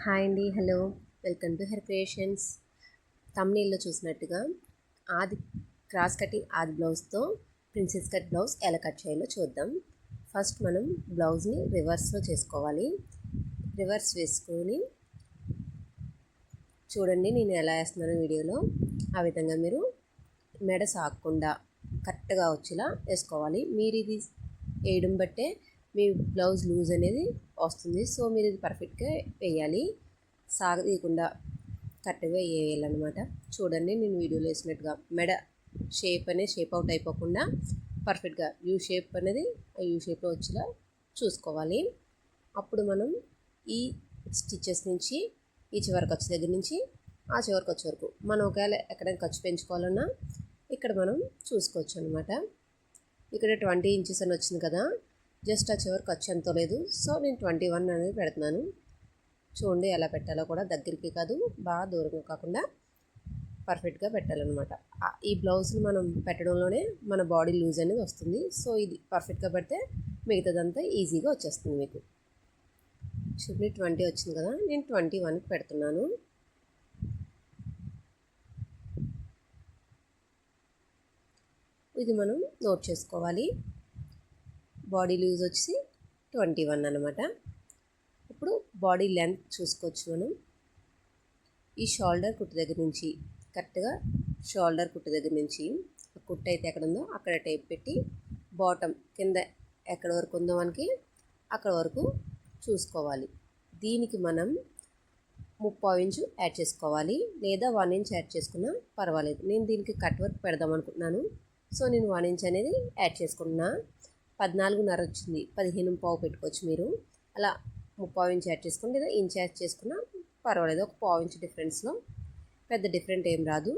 Hi అండి, hello, welcome to her creations. తమ్నేల్లో చూసినట్టుగా ఆది క్రాస్ కటింగ్ ఆది బ్లౌజ్తో ప్రిన్సెస్ కట్ బ్లౌజ్ ఎలా కట్ చేయాలో చూద్దాం. ఫస్ట్ మనం బ్లౌజ్ని రివర్స్లో చేసుకోవాలి. రివర్స్ వేసుకొని చూడండి నేను ఎలా వేస్తున్నానో వీడియోలో. ఆ విధంగా మీరు మెడ సాగకుండా కరెక్ట్గా వచ్చేలా వేసుకోవాలి. మీరు ఇది వేయడం బట్టే మీ బ్లౌజ్ లూజ్ అనేది వస్తుంది. సో మీరు ఇది పర్ఫెక్ట్గా వేయాలి, సాగదీయకుండా కరెక్ట్గా వేయాలన్నమాట. చూడండి నేను వీడియోలో వేసినట్టుగా మెడ షేప్ అనేది షేప్ అవుట్ అయిపోకుండా పర్ఫెక్ట్గా యూ షేప్ అనేది యూ షేప్లో వచ్చేలా చూసుకోవాలి. అప్పుడు మనం ఈ స్టిచెస్ నుంచి ఈ చివరికి వచ్చే దగ్గర నుంచి ఆ చివరికి వచ్చే వరకు మనం ఒకవేళ ఎక్కడైనా ఖర్చు పెంచుకోవాలన్నా ఇక్కడ మనం చూసుకోవచ్చు అనమాట. ఇక్కడ 20 ఇంచెస్ అని వచ్చింది కదా, జస్ట్ ఆ చివరికి ఖర్చు ఎంతో లేదు. సో నేను 21 అనేది పెడుతున్నాను. చూడండి ఎలా పెట్టాలో కూడా, దగ్గరికి కాదు బాగా దూరంగా కాకుండా పర్ఫెక్ట్గా పెట్టాలన్నమాట. ఈ బ్లౌజ్ని మనం పెట్టడంలోనే మన బాడీ లూజ్ అనేది వస్తుంది. సో ఇది పర్ఫెక్ట్గా పెడితే మిగతాదంతా ఈజీగా వచ్చేస్తుంది మీకు. చూడండి 20 వచ్చింది కదా, నేను 21కి పెడుతున్నాను. ఇది మనం నోట్ చేసుకోవాలి. బాడీ లూజ్ వచ్చి 21 అనమాట. ఇప్పుడు బాడీ లెంత్ చూసుకోవచ్చు మనం. ఈ షోల్డర్ కుట్టు దగ్గర నుంచి కరెక్ట్గా షోల్డర్ కుట్టు దగ్గర నుంచి కుట్టు అయితే ఎక్కడ ఉందో అక్కడ టేప్ పెట్టి బాటమ్ కింద ఎక్కడ వరకు ఉందో మనకి అక్కడ వరకు చూసుకోవాలి. దీనికి మనం 3/4 ఇంచు యాడ్ చేసుకోవాలి, లేదా 1 ఇంచ్ యాడ్ చేసుకున్నా పర్వాలేదు. నేను దీనికి కట్ వర్క్ పెడదాం అనుకుంటున్నాను. సో నేను 1 ఇంచ్ అనేది యాడ్ చేసుకున్నా. 14.5 వచ్చింది, 15.5 పెట్టుకోవచ్చు మీరు. అలా 3/4 ఇంచ్ యాడ్ చేసుకోండి, లేదా ఇంచ్ యాడ్ చేసుకున్నా పర్వాలేదు. ఒక 1/4 ఇంచ్ డిఫరెన్స్లో పెద్ద డిఫరెంట్ ఏం రాదు.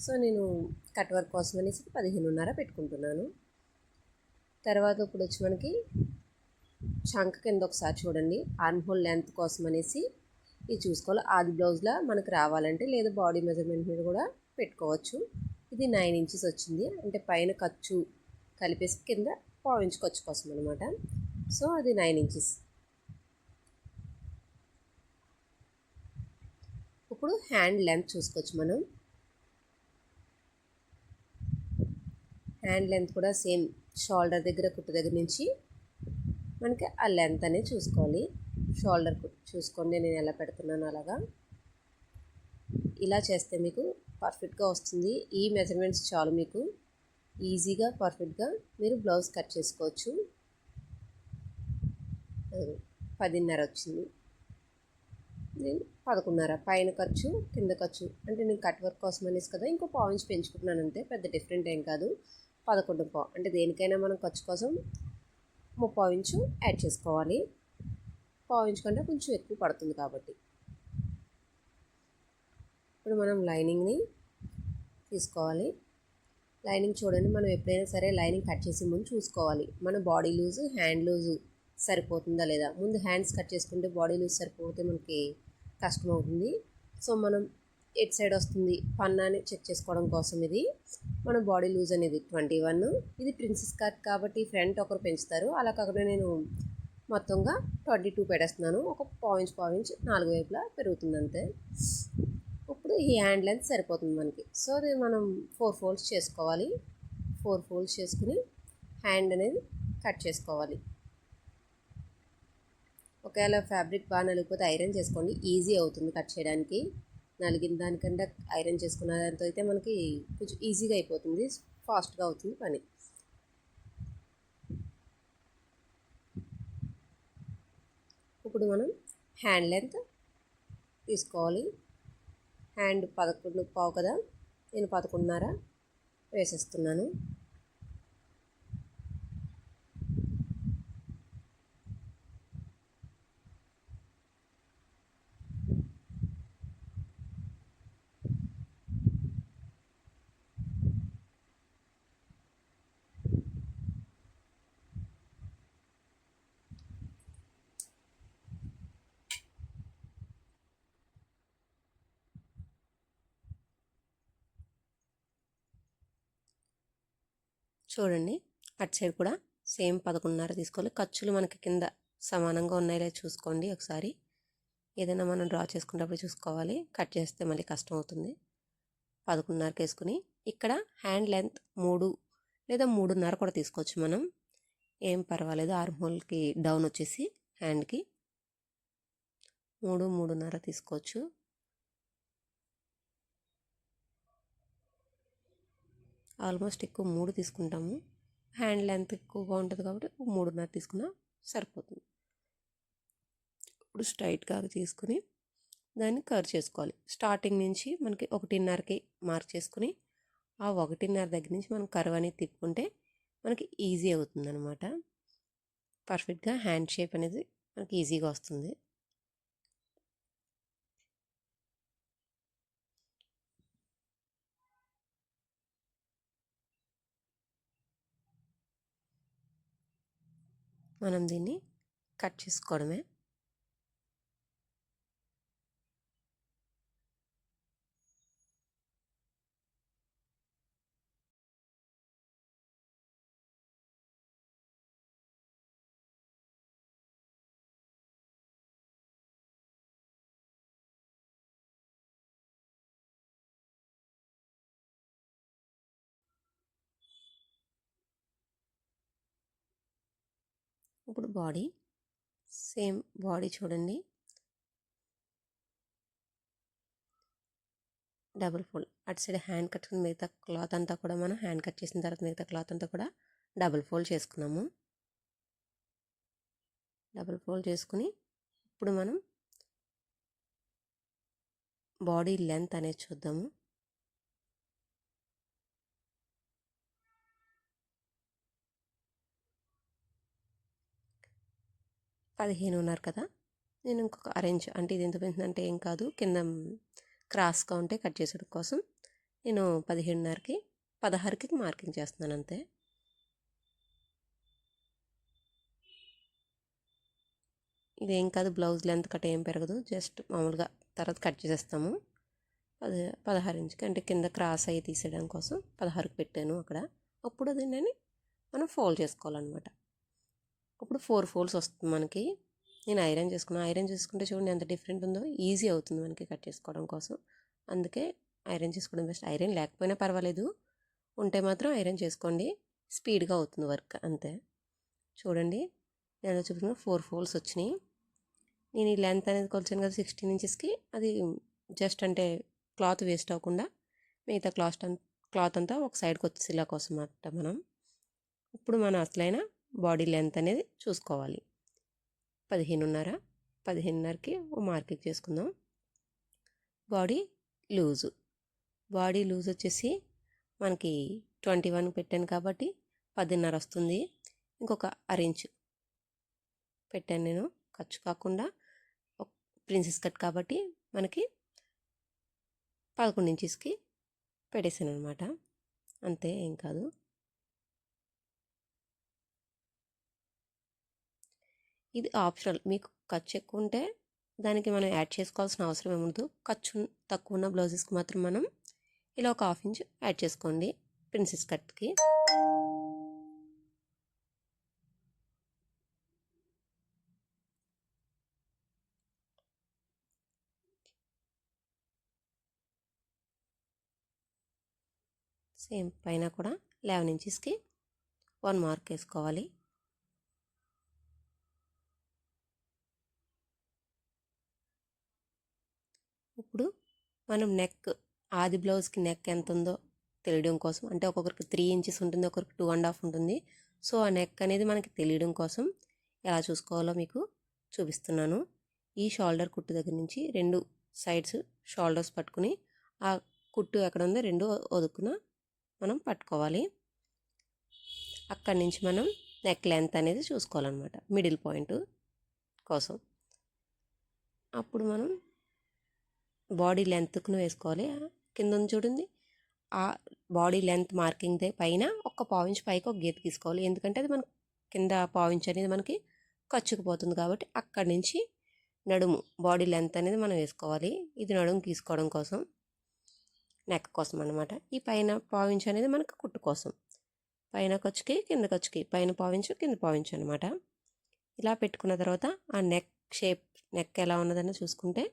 సో నేను కట్ వర్క్ కోసం అనేసి 15.5 పెట్టుకుంటున్నాను. తర్వాత ఇప్పుడు వచ్చి మనకి చంక కింద ఒకసారి చూడండి, ఆర్మ్ హోల్ లెంత్ కోసం అనేసి ఇది చూసుకోవాలి. ఆది బ్లౌజ్లో మనకు రావాలంటే లేదా బాడీ మెజర్మెంట్ మీద కూడా పెట్టుకోవచ్చు. ఇది 9 ఇంచెస్ వచ్చింది, అంటే పైన ఖర్చు కలిపేసి కింద 1/4 ఇంచ్ ఖర్చు కోసం అనమాట. సో అది 9 ఇంచెస్. ఇప్పుడు హ్యాండ్ లెంత్ చూసుకోవచ్చు మనం. హ్యాండ్ లెంత్ కూడా సేమ్ షోల్డర్ దగ్గర కుట్టు దగ్గర నుంచి మనకి ఆ లెంత్ అనేది చూసుకోవాలి. షోల్డర్ చూసుకోండి నేను ఎలా పెడుతున్నాను అలాగా. ఇలా చేస్తే మీకు పర్ఫెక్ట్గా వస్తుంది. ఈ మెజర్మెంట్స్ చాలు మీకు ఈజీగా పర్ఫెక్ట్గా మీరు బ్లౌజ్ కట్ చేసుకోవచ్చు. 10.5 వచ్చింది, నేను 11.5 పైన ఖర్చు కింద ఖర్చు, అంటే నేను కట్ వర్క్ కోసం అనేసి కదా ఇంకో 1/4 ఇంచ్ పెంచుకుంటున్నాను అంతే, పెద్ద డిఫరెంట్ ఏం కాదు. 11.5 అంటే దేనికైనా మనం ఖర్చు కోసం 3/4 ఇంచు యాడ్ చేసుకోవాలి. 1/4 ఇంచ్ కంటే కొంచెం ఎక్కువ పడుతుంది కాబట్టి. ఇప్పుడు మనం లైనింగ్ని తీసుకోవాలి. లైనింగ్ చూడండి, మనం ఎప్పుడైనా సరే లైనింగ్ కట్ చేసే ముందు చూసుకోవాలి మన బాడీ లూజు హ్యాండ్ లూజు సరిపోతుందా లేదా. ముందు హ్యాండ్స్ కట్ చేసుకుంటే బాడీ లూజ్ సరిపోతే మనకి కష్టం అవుతుంది. సో మనం ఎట్ సైడ్ వస్తుంది పన్నాని చెక్ చేసుకోవడం కోసం ఇది మన బాడీ లూజ్ అనేది 21. ఇది ప్రిన్సెస్ కట్ కాబట్టి ఫ్రంట్ ఒకరు పెంచుతారు, అలా కాకుండా నేను మొత్తంగా 22 పెట్టేస్తున్నాను. ఒక 1/4 ఇంచ్ 4 వైపులా పెరుగుతుంది అంతే. ఇప్పుడు ఈ హ్యాండ్ లెంత్ సరిపోతుంది మనకి. సో అది మనం 4 ఫోల్డ్స్ చేసుకోవాలి. 4 ఫోల్డ్స్ చేసుకుని హ్యాండ్ అనేది కట్ చేసుకోవాలి. ఒకవేళ ఫ్యాబ్రిక్ బాగా నలిగిపోతే ఐరన్ చేసుకోండి, ఈజీ అవుతుంది కట్ చేయడానికి. నలిగిన దానికంటే ఐరన్ చేసుకున్న దాంతో అయితే మనకి కొంచెం ఈజీగా అయిపోతుంది, ఫాస్ట్గా అవుతుంది పని. ఇప్పుడు మనం హ్యాండ్ లెంత్ తీసుకోవాలి. హ్యాండ్ 11.5 కదా, నేను 11.5 వేసేస్తున్నాను. చూడండి అటు సైడ్ కూడా సేమ్ 11.5 తీసుకోవాలి. ఖర్చులు మనకి కింద సమానంగా ఉన్నాయో చూసుకోండి ఒకసారి. ఏదైనా మనం డ్రా చేసుకునేటప్పుడు చూసుకోవాలి, కట్ చేస్తే మళ్ళీ కష్టం అవుతుంది. 11:30కి వేసుకుని ఇక్కడ హ్యాండ్ లెంత్ 3 లేదా 3:30 కూడా తీసుకోవచ్చు మనం, ఏం పర్వాలేదు. ఆర్మ్ హోల్కి డౌన్ వచ్చేసి హ్యాండ్కి 3:30 తీసుకోవచ్చు. ఆల్మోస్ట్ ఎక్కువ 3 తీసుకుంటాము, హ్యాండ్ లెంత్ ఎక్కువగా ఉంటుంది కాబట్టి 3:30 తీసుకున్నా సరిపోతుంది. ఇప్పుడు స్ట్రైట్గా తీసుకుని దాన్ని కర్వ్ చేసుకోవాలి. స్టార్టింగ్ నుంచి మనకి 1:30కి మార్క్ చేసుకుని ఆ 1:30 దగ్గర నుంచి మనం కర్వ్ అనేది తిప్పుకుంటే మనకి ఈజీ అవుతుంది అనమాట. పర్ఫెక్ట్గా హ్యాండ్ షేప్ అనేది మనకి ఈజీగా వస్తుంది. మనం దీన్ని కట్ చేసుకోవడమే. ఇప్పుడు బాడీ, సేమ్ బాడీ చూడండి, డబుల్ ఫోల్డ్. అటు సైడ్ హ్యాండ్ కట్టుకుని మిగతా క్లాత్ అంతా కూడా మనం హ్యాండ్ కట్ చేసిన తర్వాత మిగతా క్లాత్ అంతా కూడా డబుల్ ఫోల్డ్ చేసుకున్నాము. డబుల్ ఫోల్డ్ చేసుకుని ఇప్పుడు మనం బాడీ లెంత్ అనేది చూద్దాము. ఉన్నారు కదా, నేను ఇంకొక అరేంజ్ అంటే ఇది ఎంత పెంచిందంటే ఏం కాదు, కింద క్రాస్గా ఉంటే కట్ చేసేయడం కోసం నేను 15:30కి 16కి మార్కింగ్ చేస్తున్నాను అంతే. ఇదేం కాదు, బ్లౌజ్ లెంత్ కట్ ఏం పెరగదు, జస్ట్ మామూలుగా తర్వాత కట్ చేసేస్తాము. 16 ఇంచుకి అంటే కింద క్రాస్ అయ్యి తీసేయడం కోసం 16కి పెట్టాను అక్కడ. అప్పుడు అది మనం ఫోల్డ్ చేసుకోవాలన్నమాట. అప్పుడు 4 ఫోల్డ్స్ వస్తుంది మనకి. నేను ఐరన్ చేసుకున్నాను. ఐరన్ చేసుకుంటే చూడండి ఎంత డిఫరెంట్ ఉందో, ఈజీ అవుతుంది మనకి కట్ చేసుకోవడం కోసం. అందుకే ఐరన్ చేసుకోవడం బెస్ట్. ఐరన్ లేకపోయినా పర్వాలేదు, ఉంటే మాత్రం ఐరన్ చేసుకోండి, స్పీడ్గా అవుతుంది వర్క్ అంతే. చూడండి నేను చూపిన 4 ఫోల్డ్స్ వచ్చినాయి. నేను ఈ లెంత్ అనేది కొలిచాను కదా 16 ఇంచెస్కి, అది జస్ట్ అంటే క్లాత్ వేస్ట్ అవ్వకుండా మిగతా క్లాత్ అంతా ఒక సైడ్కి వచ్చేలా కోసం అన్నమాట మనం. ఇప్పుడు మనం అసలైన బాడీ లెంత్ అనేది చూసుకోవాలి. 15:30కి ఓ మార్కింగ్ చేసుకుందాం. బాడీ లూజు వచ్చేసి మనకి 21 పెట్టాను కాబట్టి 10:30 వస్తుంది. ఇంకొక అరేంజ్ పెట్టాను నేను, ఖర్చు కాకుండా. ప్రిన్సెస్ కట్ కాబట్టి మనకి 11 ఇంచెస్కి పెట్టేసాను అనమాట, అంతే, ఏం కాదు. ఇది ఆప్షనల్, మీకు ఖర్చు ఎక్కువ ఉంటే దానికి మనం యాడ్ చేసుకోవాల్సిన అవసరం ఏముండదు. ఖర్చు తక్కువ ఉన్న బ్లౌజెస్కి మాత్రం మనం ఇలా ఒక 1/2 ఇంచ్ యాడ్ చేసుకోండి ప్రిన్సెస్ కట్కి. సేమ్ పైన కూడా 11 ఇంచెస్కి 1 మార్క్ వేసుకోవాలి. ఇప్పుడు మనం నెక్, ఆది బ్లౌజ్కి నెక్ ఎంత ఉందో తెలియడం కోసం, అంటే ఒక్కొక్కరికి 3 ఇంచెస్ ఉంటుంది, ఒక్కొక్కరికి 2.5 ఉంటుంది. సో ఆ నెక్ అనేది మనకి తెలియడం కోసం ఎలా చూసుకోవాలో మీకు చూపిస్తున్నాను. ఈ షోల్డర్ కుట్టు దగ్గర నుంచి 2 సైడ్స్ షోల్డర్స్ పట్టుకుని ఆ కుట్టు ఎక్కడ ఉందో 2 వదుకున మనం పట్టుకోవాలి. అక్కడి నుంచి మనం నెక్ లెంత్ అనేది చూసుకోవాలన్నమాట, మిడిల్ పాయింట్ కోసం. అప్పుడు మనం బాడీ లెంత్కు వేసుకోవాలి. కింద చూడండి, ఆ బాడీ లెంత్ మార్కింగ్ పైన ఒక 1/4 ఇంచ్ పైకి ఒక గీత తీసుకోవాలి. ఎందుకంటే అది మనకు కింద 1/4 ఇంచ్ అనేది మనకి ఖర్చుకుపోతుంది కాబట్టి అక్కడి నుంచి నడుము బాడీ లెంత్ అనేది మనం వేసుకోవాలి. ఇది నడుము తీసుకోవడం కోసం, నెక్ కోసం అనమాట. ఈ పైన 1/4 ఇంచ్ అనేది మనకు కుట్టు కోసం, పైన ఖర్చుకి కింద ఖర్చుకి, పైన 1/4 ఇంచ్ కింద 1/4 ఇంచ్ అనమాట. ఇలా పెట్టుకున్న తర్వాత ఆ నెక్ షేప్, నెక్ ఎలా ఉన్నదని చూసుకుంటే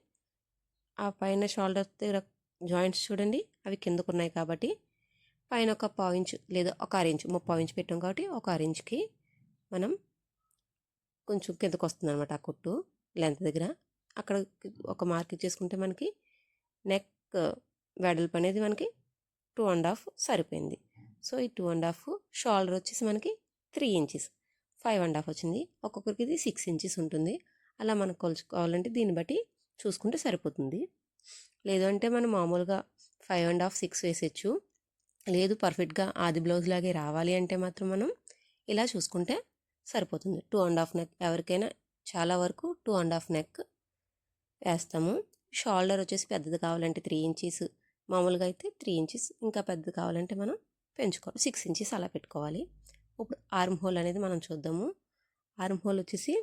ఆ పైన షోల్డర్ దగ్గర జాయింట్స్ చూడండి, అవి కిందకు ఉన్నాయి కాబట్టి పైన ఒక పావు ఇంచు లేదా ఒక అరించు, ముప్పావు ఇంచు పెట్టాం కాబట్టి ఒక అరించుకి మనం కొంచెం కిందకు వస్తుంది అనమాట ఆ కుట్టు లెంత్ దగ్గర. అక్కడ ఒక మార్క్ చేసుకుంటే మనకి నెక్ వెడల్పు అనేది మనకి 2.5 సరిపోయింది. సో ఈ 2.5, షోల్డర్ వచ్చేసి మనకి 3 ఇంచెస్, 5.5 వచ్చింది. ఒక్కొక్కరికి ఇది 6 ఇంచెస్ ఉంటుంది. అలా మనకు కొలుచుకోవాలంటే దీన్ని బట్టి చూసుకుంటే సరిపోతుంది. లేదు అంటే మనం మామూలుగా 5.5, 6 వేసేయచ్చు. లేదు పర్ఫెక్ట్గా ఆది బ్లౌజ్ లాగే రావాలి అంటే మాత్రం మనం ఇలా చూసుకుంటే సరిపోతుంది. 2.5 నెక్, ఎవరికైనా చాలా వరకు 2.5 నెక్ వేస్తాము. షోల్డర్ వచ్చేసి పెద్దది కావాలంటే 3 ఇంచెస్, మామూలుగా అయితే 3 ఇంచెస్, ఇంకా పెద్దది కావాలంటే మనం పెంచుకోవాలి, 6 ఇంచెస్ అలా పెట్టుకోవాలి. ఇప్పుడు ఆర్మ్ హోల్ అనేది మనం చూద్దాము. ఆర్మ్ హోల్ వచ్చేసి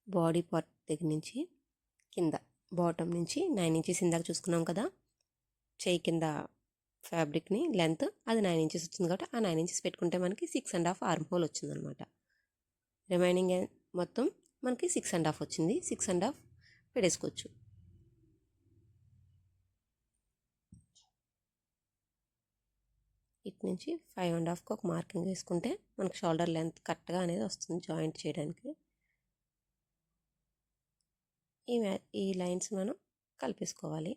బాడీ పార్ట్ దగ్గర నుంచి కింద బాటమ్ నుంచి 9 ఇంచెస్ ఇందాక చూసుకున్నాం కదా, చేయి కింద ఫ్యాబ్రిక్ని లెంత్ అది 9 ఇంచెస్ వచ్చింది కాబట్టి ఆ 9 ఇంచెస్ పెట్టుకుంటే మనకి 6.5 ఆర్మ్ హోల్ వచ్చిందనమాట. రిమైనింగ్ మొత్తం మనకి 6.5 వచ్చింది. 6.5 పెట్టేసుకోవచ్చు. ఇటు నుంచి 5.5కి ఒక మార్కింగ్ వేసుకుంటే మనకి షోల్డర్ లెంత్ కరెక్ట్గా అనేది వస్తుంది జాయింట్ చేయడానికి. ఈ లైన్స్ మనం కలిపేసుకోవాలి.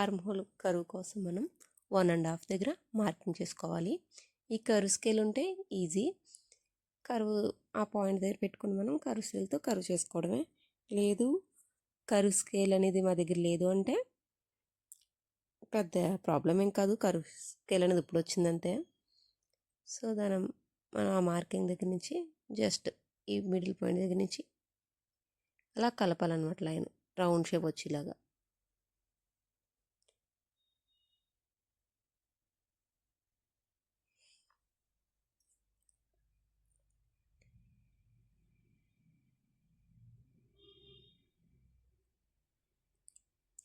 ఆర్మ్ హోల్ కరువు కోసం మనం 1.5 దగ్గర మార్కింగ్ చేసుకోవాలి. ఈ కరువు స్కేల్ ఉంటే ఈజీ, కరువు ఆ పాయింట్ దగ్గర పెట్టుకుని మనం కరువు స్కేల్తో కరువు చేసుకోవడమే. లేదు కరువు స్కేల్ అనేది మా దగ్గర లేదు అంటే పెద్ద ప్రాబ్లం ఏం కాదు, కరువు స్కేల్ అనేది ఇప్పుడు వచ్చిందంతే. సో మనం ఆ మార్కింగ్ దగ్గర నుంచి జస్ట్ ఈ మిడిల్ పాయింట్ దగ్గర నుంచి అలా కలపాలన్నమాట, లైన్ రౌండ్ షేప్ వచ్చేలాగా.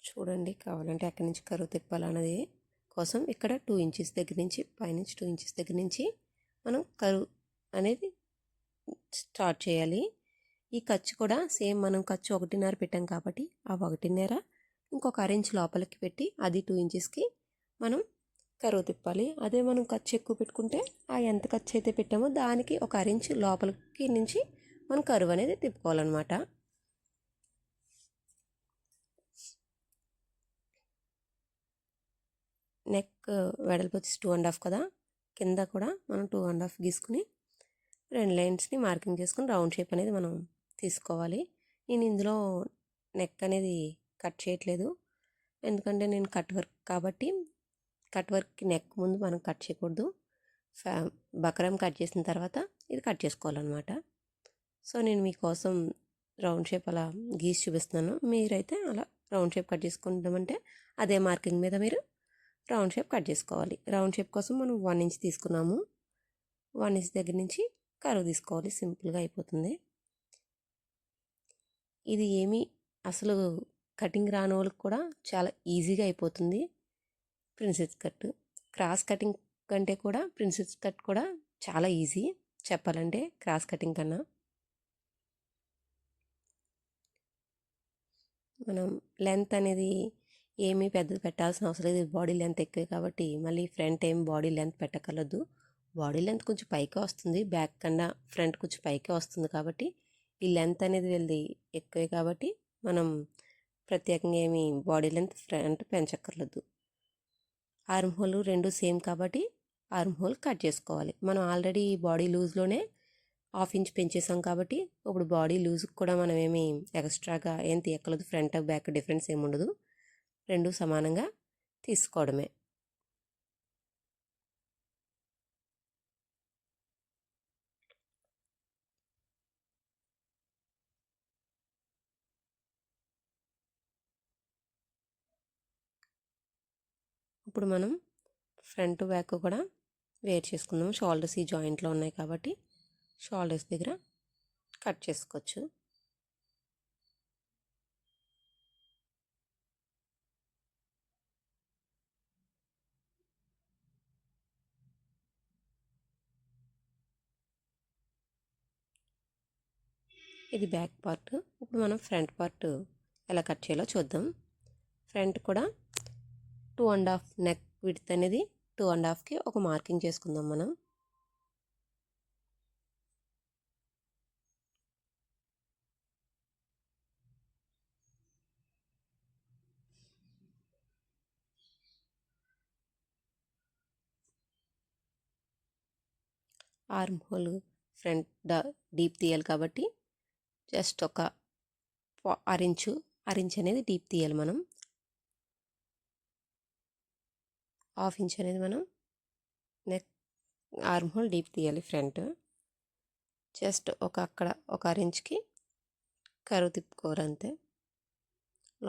చూడండి, కావాలంటే అక్కడి నుంచి కరువు తిప్పాలన్నది కోసం ఇక్కడ 2 ఇంచెస్ దగ్గర నుంచి, పైనుంచి 2 ఇంచెస్ దగ్గర నుంచి మనం కరువు అనేది స్టార్ట్ చేయాలి. ఈ ఖర్చు కూడా సేమ్, మనం ఖర్చు 1.5 పెట్టాం కాబట్టి ఆ 1.5 ఇంకొక అరెంజ్ లోపలికి పెట్టి అది 2 ఇంచెస్కి మనం కరువు తిప్పాలి. అదే మనం ఖర్చు ఎక్కువ పెట్టుకుంటే ఆ ఎంత ఖర్చు అయితే పెట్టామో దానికి ఒక అరెంజ్ లోపలికి నుంచి మనం కరువు అనేది తిప్పుకోవాలన్నమాట. నెక్ వెడల్పు వచ్చి 2.5 కదా, కింద కూడా మనం 2.5 గీసుకుని 2 లైన్స్ని మార్కింగ్ చేసుకుని రౌండ్ షేప్ అనేది మనం తీసుకోవాలి. నేను ఇందులో నెక్ అనేది కట్ చేయట్లేదు, ఎందుకంటే నేను కట్ వర్క్ కాబట్టి కట్ వర్క్కి నెక్ ముందు మనం కట్ చేయకూడదు. బకరం కట్ చేసిన తర్వాత ఇది కట్ చేసుకోవాలన్నమాట. సో నేను మీకోసం రౌండ్ షేప్ అలా గీసి చూపిస్తున్నాను. మీరైతే అలా రౌండ్ షేప్ కట్ చేసుకుంటామంటే అదే మార్కింగ్ మీద మీరు రౌండ్ షేప్ కట్ చేసుకోవాలి. రౌండ్ షేప్ కోసం మనం 1 ఇంచ్ తీసుకున్నాము. 1 ఇంచ్ దగ్గర నుంచి కరువు తీసుకోవాలి, సింపుల్గా అయిపోతుంది. ఇది ఏమీ అసలు కటింగ్ రాని వాళ్ళకి కూడా చాలా ఈజీగా అయిపోతుంది. ప్రిన్సెస్ కట్, క్రాస్ కటింగ్ కంటే కూడా ప్రిన్సెస్ కట్ కూడా చాలా ఈజీ చెప్పాలంటే క్రాస్ కటింగ్ కన్నా. మనం లెంత్ అనేది ఏమీ పెద్దది పెట్టాల్సిన అవసరం లేదు, బాడీ లెంత్ ఎక్కువే కాబట్టి మళ్ళీ ఫ్రంట్ ఏం బాడీ లెంత్ పెట్టగలదు. బాడీ లెంత్ కొంచెం పైకే వస్తుంది, బ్యాక్ కన్నా ఫ్రంట్ కొంచెం పైకే వస్తుంది కాబట్టి ఈ లెంత్ అనేది వెళ్ళి ఎక్కువే కాబట్టి మనం ప్రత్యేకంగా ఏమి బాడీ లెంత్ ఫ్రంట్ పెంచక్కర్లేదు. ఆర్మ్ హోల్ రెండు సేమ్ కాబట్టి ఆర్మ్ హోల్ కట్ చేసుకోవాలి. మనం ఆల్రెడీ బాడీ లూజ్లోనే హాఫ్ ఇంచ్ పెంచేసాం కాబట్టి ఇప్పుడు బాడీ లూజ్కి కూడా మనం ఏమి ఎక్స్ట్రాగా ఏం తీయక్కలేదు. ఫ్రంట్ బ్యాక్ డిఫరెన్స్ ఏమి ఉండదు, రెండు సమానంగా తీసుకోవడమే. ఇప్పుడు మనం ఫ్రంట్ బ్యాక్ కూడా వేర్ చేసుకుందాం. షోల్డర్స్ ఈ జాయింట్లో ఉన్నాయి కాబట్టి షోల్డర్స్ దగ్గర కట్ చేసుకోవచ్చు. ఇది బ్యాక్ పార్ట్. ఇప్పుడు మనం ఫ్రంట్ పార్ట్ ఎలా కట్ చేయాలో చూద్దాం. ఫ్రంట్ కూడా 2.5 నెక్ విడ్త్ అనేది 2.5కి ఒక మార్కింగ్ చేసుకుందాం మనం. ఆర్మ్ హోల్ ఫ్రంట్ డీప్ తీయాలి కాబట్టి జస్ట్ ఒక అరించు అనేది డీప్ తీయాలి మనం. హాఫ్ ఇంచ్ అనేది మనం నెక్ ఆర్మ్ హోల్ డీప్ తీయాలి ఫ్రంట్. జస్ట్ అక్కడ ఒక అరించ్కి కరువు తిప్పుకోరు అంతే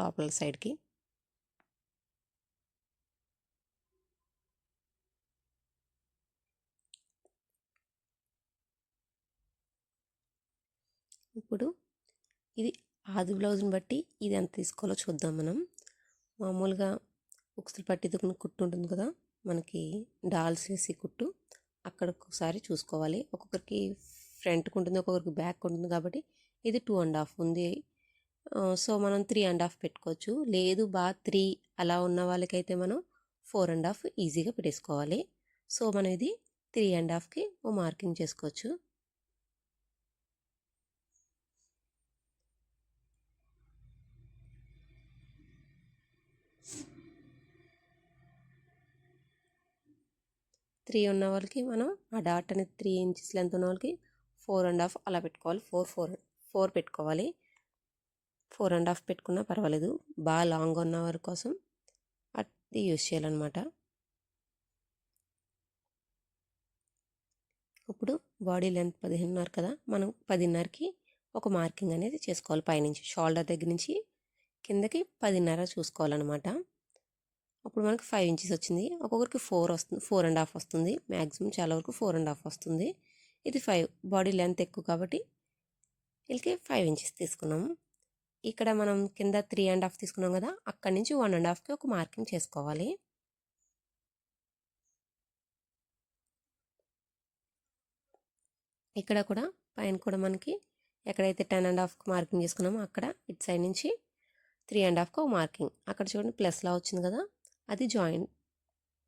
లోపల సైడ్కి. ఇప్పుడు ఇది ఆది బ్లౌజ్ని బట్టి ఇది ఎంత తీసుకోవాలో చూద్దాం మనం. మామూలుగా ఉక్సులు పట్టిదుకుని కుట్టు ఉంటుంది కదా మనకి, డాల్స్ వేసి కుట్టు, అక్కడ ఒకసారి చూసుకోవాలి. ఒక్కొక్కరికి ఫ్రంట్కి ఉంటుంది, ఒక్కొక్కరికి బ్యాక్ ఉంటుంది కాబట్టి ఇది 2.5 ఉంది. సో మనం 3.5 పెట్టుకోవచ్చు. లేదు 3 అలా ఉన్న వాళ్ళకైతే మనం 4.5 ఈజీగా పెట్టేసుకోవాలి. సో మనం ఇది 3.5కి ఓ మార్కింగ్ చేసుకోవచ్చు. త్రీ ఉన్న వాళ్ళకి మనం ఆ డాట్ అనేది 3 ఇంచెస్ లెంత్ ఉన్న వాళ్ళకి 4.5 అలా పెట్టుకోవాలి. 4 పెట్టుకోవాలి. 4.5 పెట్టుకున్నా పర్వాలేదు. బాగా లాంగ్ ఉన్న వారి కోసం అది యూజ్ చేయాలన్నమాట. ఇప్పుడు బాడీ లెంత్ 15.5 కదా, మనం 10.5కి ఒక మార్కింగ్ అనేది చేసుకోవాలి. పైనుంచి షోల్డర్ దగ్గర నుంచి కిందకి 10.5 చూసుకోవాలన్నమాట. అప్పుడు మనకి 5 ఇంచెస్ వచ్చింది. ఒక్కొక్కరికి 4 వస్తుంది, 4.5 వస్తుంది. మ్యాక్సిమం చాలా వరకు 4.5 వస్తుంది. ఇది 5. బాడీ లెంత్ ఎక్కువ కాబట్టి వీళ్ళకి 5 ఇంచెస్ తీసుకున్నాము. ఇక్కడ మనం కింద 3.5 తీసుకున్నాం కదా, అక్కడి నుంచి 1.5కి ఒక మార్కింగ్ చేసుకోవాలి. ఇక్కడ కూడా పైన కూడా మనకి ఎక్కడైతే 10.5కి మార్కింగ్ చేసుకున్నామో అక్కడ ఇటు సైడ్ నుంచి 3.5కి ఒక మార్కింగ్. అక్కడ చూడండి ప్లస్లా వచ్చింది కదా, అది జాయింట్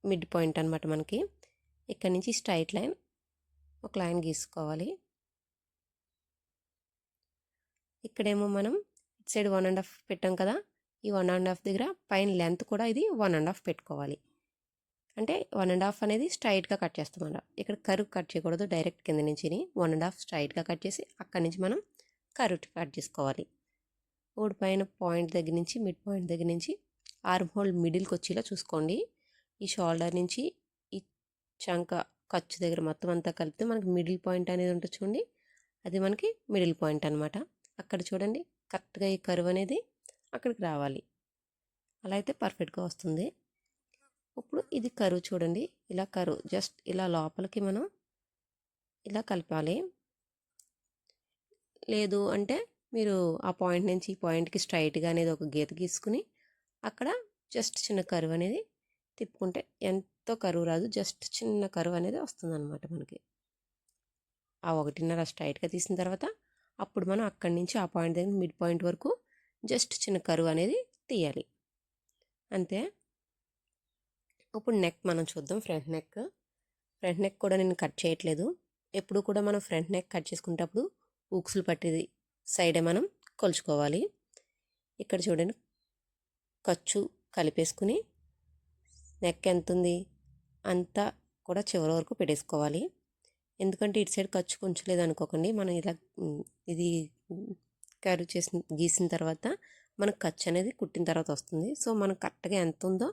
మిడ్ పాయింట్ అనమాట మనకి. ఇక్కడ నుంచి స్ట్రైట్ లైన్ ఒక లైన్ గీసుకోవాలి. ఇక్కడేమో మనం ఇటు సైడ్ 1.5 పెట్టాం కదా, ఈ 1.5 దగ్గర పైన లెంత్ కూడా ఇది 1.5 పెట్టుకోవాలి. అంటే 1.5 అనేది స్ట్రైట్గా కట్ చేస్తామన్నమాట. ఇక్కడ కర్వ్ కట్ చేయకూడదు, డైరెక్ట్ కింద నుంచి 1.5 స్ట్రైట్గా కట్ చేసి అక్కడి నుంచి మనం కర్వ్ కట్ చేసుకోవాలి. ఓడి పైన పాయింట్ దగ్గర నుంచి మిడ్ పాయింట్ దగ్గర నుంచి ఆర్మ్ హోల్ మిడిల్కి వచ్చేలా చూసుకోండి. ఈ షోల్డర్ నుంచి ఈ చంక ఖర్చు దగ్గర మొత్తం అంతా కలిపితే మనకి మిడిల్ పాయింట్ అనేది ఉంటుంది చూడండి, అది మనకి మిడిల్ పాయింట్ అనమాట. అక్కడ చూడండి కరెక్ట్గా ఈ కర్వ్ అనేది అక్కడికి రావాలి. అలా అయితే పర్ఫెక్ట్గా వస్తుంది. ఇప్పుడు ఇది కరువు చూడండి, ఇలా కరువు జస్ట్ ఇలా లోపలికి మనం ఇలా కలపాలి. లేదు అంటే మీరు ఆ పాయింట్ నుంచి ఈ పాయింట్కి స్ట్రైట్గా అనేది ఒక గీత గీసుకుని అక్కడ జస్ట్ చిన్న కరువు అనేది తిప్పుకుంటే ఎంతో కరువు రాదు, జస్ట్ చిన్న కరువు అనేది వస్తుంది అనమాట మనకి. ఆ 1.5 స్ట్రైట్గా తీసిన తర్వాత అప్పుడు మనం అక్కడి నుంచి ఆ పాయింట్ దగ్గర మిడ్ పాయింట్ వరకు జస్ట్ చిన్న కరువు అనేది తీయాలి అంతే. ఇప్పుడు నెక్ మనం చూద్దాం. ఫ్రంట్ నెక్ కూడా నేను కట్ చేయట్లేదు. ఎప్పుడు కూడా మనం ఫ్రంట్ నెక్ కట్ చేసుకునేటప్పుడు ఊక్సులు పట్టేది సైడే మనం కొలుచుకోవాలి. ఇక్కడ చూడండి ఖర్చు కలిపేసుకుని నెక్ ఎంత ఉంది అంతా కూడా చివరి వరకు పెట్టేసుకోవాలి. ఎందుకంటే ఇటు సైడ్ ఖర్చు ఉంచలేదు అనుకోకండి. మనం ఇలా ఇది కర్వ్ గీసిన తర్వాత మనకు ఖర్చు అనేది కుట్టిన తర్వాత వస్తుంది. సో మనం కరెక్ట్గా ఎంత ఉందో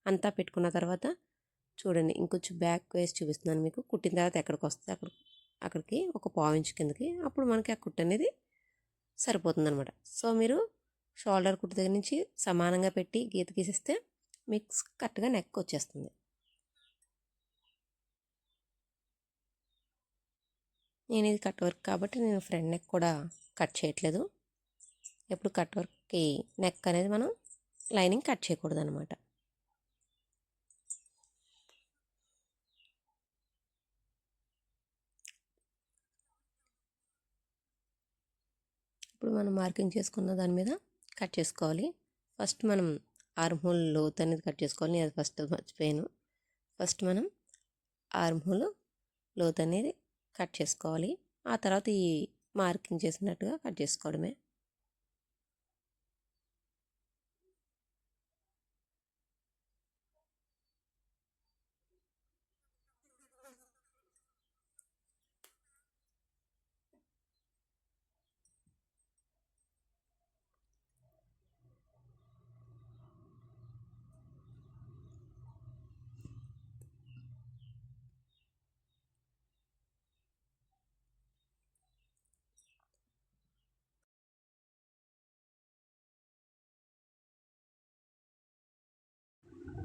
అంతా పెట్టుకున్న తర్వాత చూడండి, ఇంకొంచెం బ్యాక్ వేసి చూపిస్తున్నాను మీకు. కుట్టిన తర్వాత ఎక్కడికి వస్తుంది అక్కడికి ఒక పావు ఇంచు కిందకి, అప్పుడు మనకి ఆ కుట్టు అనేది సరిపోతుంది అనమాట. సో మీరు షోల్డర్ కుట్టు దగ్గర నుంచి సమానంగా పెట్టి గీత గీసేస్తే మీకు కరెక్ట్గా నెక్ వచ్చేస్తుంది. నేను ఇది కట్ వర్క్ కాబట్టి నేను ఫ్రంట్ నెక్ కూడా కట్ చేయట్లేదు. ఎప్పుడు కట్ వర్క్కి నెక్ అనేది మనం లైనింగ్ కట్ చేయకూడదు అనమాట. ఇప్పుడు మనం మార్కింగ్ చేసుకున్న దాని మీద కట్ చేసుకోవాలి. ఫస్ట్ మనం ఆర్మ్ హోల్ లోత్ అనేది కట్ చేసుకోవాలి. నేను ఫస్ట్ మర్చిపోయాను. ఫస్ట్ మనం ఆర్మ్ హోల్ లోత్ అనేది కట్ చేసుకోవాలి. ఆ తర్వాత ఈ మార్కింగ్ చేసినట్టుగా కట్ చేసుకోవడమే.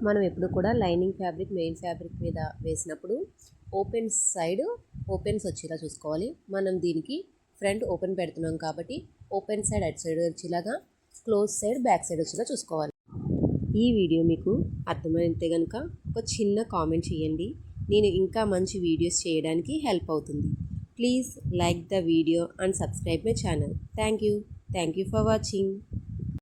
మనం ఎప్పుడు కూడా లైనింగ్ ఫ్యాబ్రిక్ మెయిన్ ఫ్యాబ్రిక్ మీద వేసినప్పుడు ఓపెన్స్ వచ్చేలా చూసుకోవాలి. మనం దీనికి ఫ్రంట్ ఓపెన్ పెడుతున్నాం కాబట్టి ఓపెన్ సైడ్ అటు సైడ్ వచ్చేలాగా, క్లోజ్ సైడ్ బ్యాక్ సైడ్ వచ్చేలా చూసుకోవాలి. ఈ వీడియో మీకు అర్థమైతే కనుక ఒక చిన్న కామెంట్ చేయండి. నేను ఇంకా మంచి వీడియోస్ చేయడానికి హెల్ప్ అవుతుంది. Please like the video and subscribe my channel. Thank you for watching.